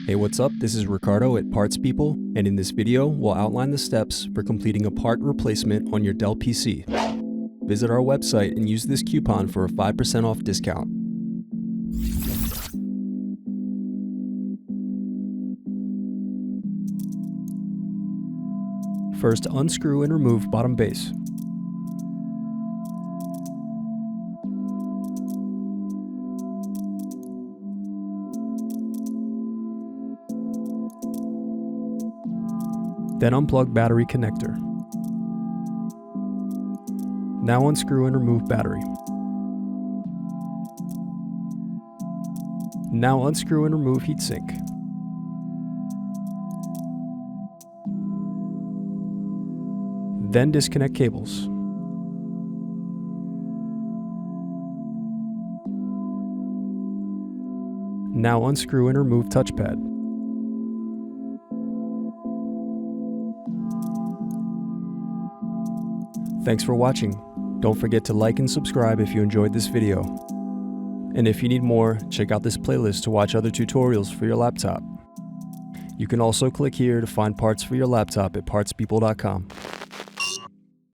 Hey, what's up? This is Ricardo at Parts People, and in this video, we'll outline the steps for completing a part replacement on your Dell PC. Visit our website and use this coupon for a 5% off discount. First, unscrew and remove bottom base. Then unplug battery connector. Now unscrew and remove battery. Now unscrew and remove heatsink. Then disconnect cables. Now unscrew and remove touchpad. Thanks for watching. Don't forget to like and subscribe if you enjoyed this video. And if you need more, check out this playlist to watch other tutorials for your laptop. You can also click here to find parts for your laptop at partspeople.com.